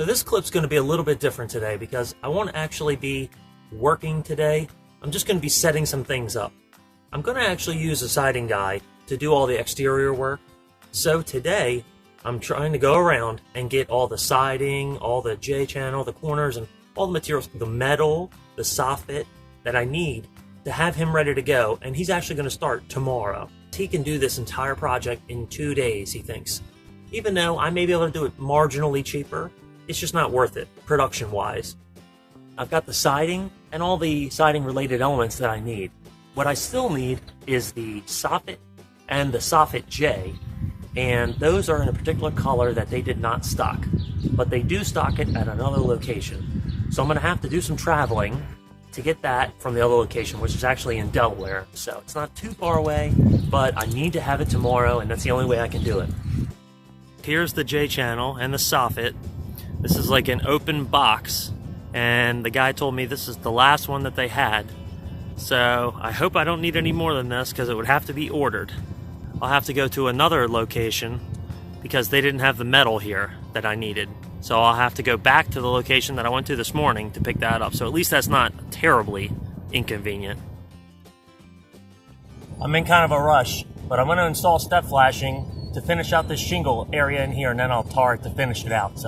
So this clip's going to be a little bit different today because I won't actually be working today. I'm just going to be setting some things up. I'm going to actually use a siding guy to do all the exterior work. So today I'm trying to go around and get all the siding, all the J-channel, the corners, and all the materials, the metal, the soffit that I need to have him ready to go. And he's actually going to start tomorrow. He can do this entire project in 2 days, he thinks. Even though I may be able to do it marginally cheaper, it's just not worth it, production-wise. I've got the siding and all the siding-related elements that I need. What I still need is the soffit and the Soffit J, and those are in a particular color that they did not stock, but they do stock it at another location. So I'm going to have to do some traveling to get that from the other location, which is actually in Delaware. So it's not too far away, but I need to have it tomorrow, and that's the only way I can do it. Here's the J-channel and the soffit. This is like an open box, and the guy told me this is the last one that they had. So I hope I don't need any more than this because it would have to be ordered. I'll have to go to another location because they didn't have the metal here that I needed. So I'll have to go back to the location that I went to this morning to pick that up. So at least that's not terribly inconvenient. I'm in kind of a rush, but I'm going to install step flashing to finish out this shingle area in here, and then I'll tar it to finish it out.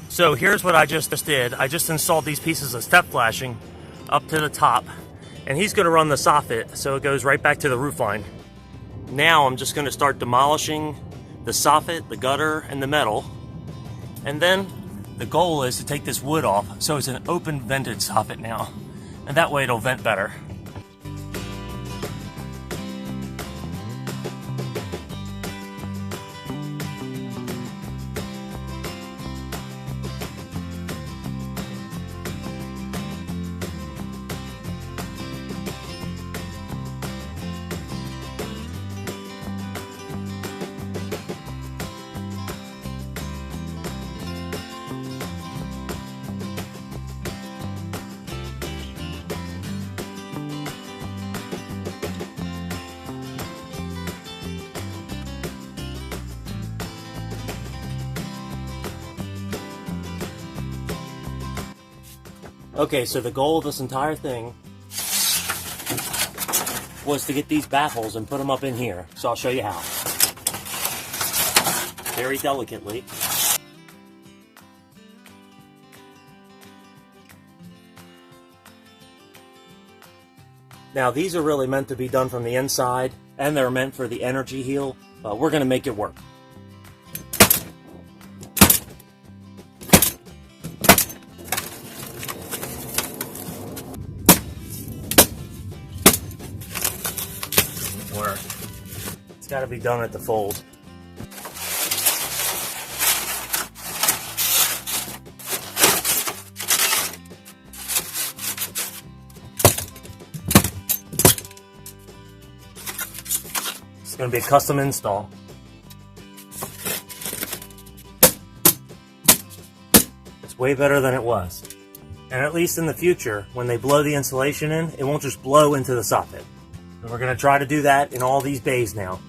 So here's what I just did. I just installed these pieces of step flashing up to the top, and he's going to run the soffit so it goes right back to the roof line. Now I'm just going to start demolishing the soffit, the gutter, and the metal, and then the goal is to take this wood off so it's an open vented soffit now, and that way it'll vent better. Okay, so the goal of this entire thing was to get these baffles and put them up in here. So I'll show you how. Very delicately. Now these are really meant to be done from the inside, and they're meant for the energy heal, but we're going to make it work. It's got to be done at the fold. It's going to be a custom install. It's way better than it was. And at least in the future, when they blow the insulation in, it won't just blow into the soffit. And we're going to try to do that in all these bays now.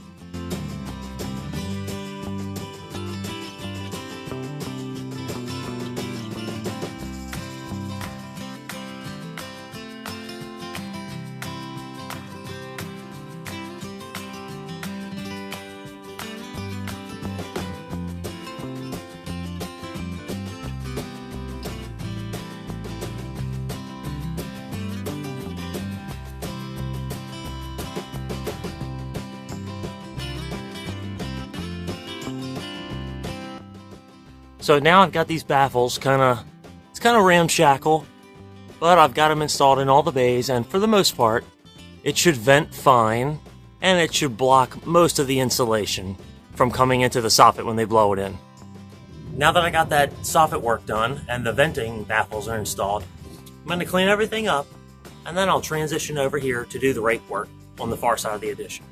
So now I've got these baffles it's kind of ramshackle, but I've got them installed in all the bays, and for the most part, it should vent fine, and it should block most of the insulation from coming into the soffit when they blow it in. Now that I got that soffit work done and the venting baffles are installed, I'm going to clean everything up, and then I'll transition over here to do the rake work on the far side of the addition.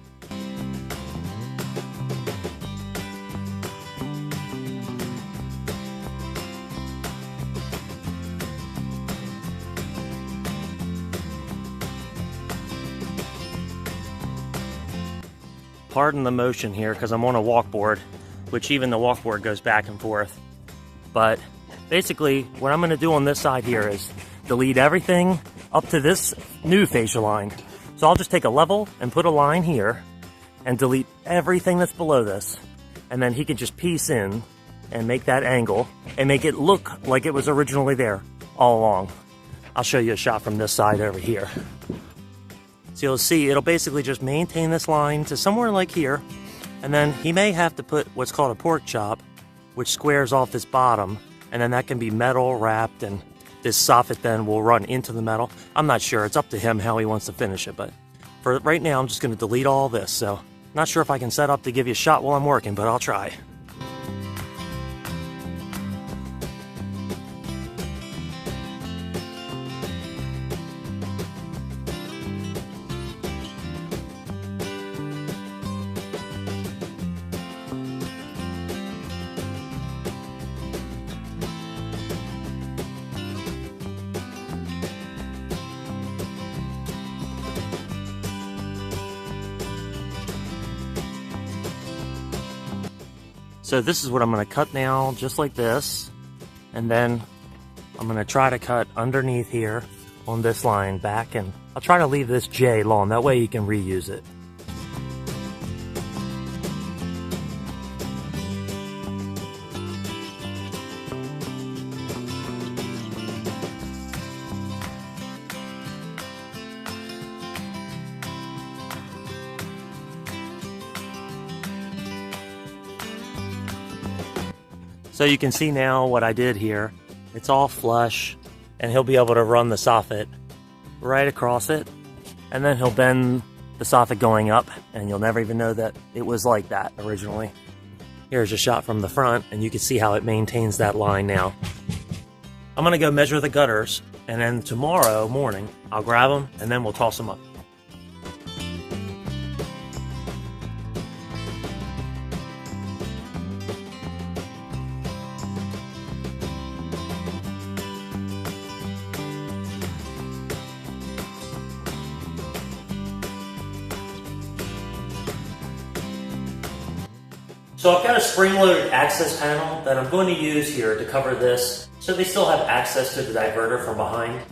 pardon the motion here because I'm on a walkboard, which even the walkboard goes back and forth. But basically, what I'm going to do on this side here is delete everything up to this new fascia line. So I'll just take a level and put a line here and delete everything that's below this. And then he can just piece in and make that angle and make it look like it was originally there all along. I'll show you a shot from this side over here. So you'll see it'll basically just maintain this line to somewhere like here. And then he may have to put what's called a pork chop, which squares off this bottom. And then that can be metal wrapped, and this soffit then will run into the metal. I'm not sure. It's up to him how he wants to finish it. But for right now, I'm just going to delete all this. So not sure if I can set up to give you a shot while I'm working, but I'll try. So this is what I'm going to cut now, just like this. And then I'm going to try to cut underneath here on this line back. And I'll try to leave this J long. That way you can reuse it. So you can see now what I did here. It's all flush, and he'll be able to run the soffit right across it, and then he'll bend the soffit going up, and you'll never even know that it was like that originally. Here's a shot from the front, and you can see how it maintains that line now. I'm gonna go measure the gutters, and then tomorrow morning, I'll grab them, and then we'll toss them up. So I've got a spring-loaded access panel that I'm going to use here to cover this so they still have access to the diverter from behind.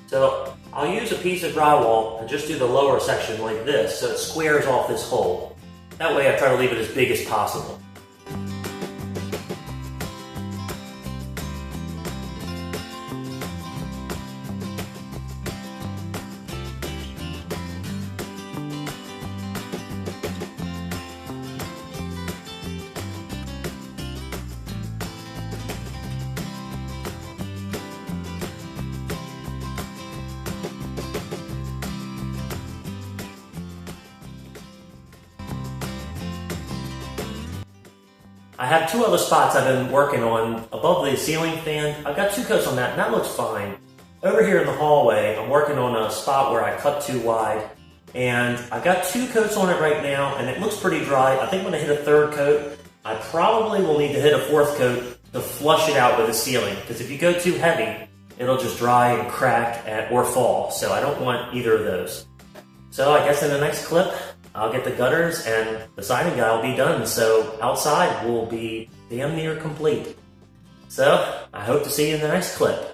So I'll use a piece of drywall and just do the lower section like this so it squares off this hole. That way I try to leave it as big as possible. I have two other spots I've been working on above the ceiling fan. I've got 2 coats on that, and that looks fine. Over here in the hallway, I'm working on a spot where I cut too wide, and I've got 2 coats on it right now, and it looks pretty dry. I think when I hit a 3rd coat, I probably will need to hit a 4th coat to flush it out with the ceiling, because if you go too heavy, it'll just dry and crack or fall, so I don't want either of those. So I guess in the next clip, I'll get the gutters and the siding guy will be done, so outside will be damn near complete. So, I hope to see you in the next clip.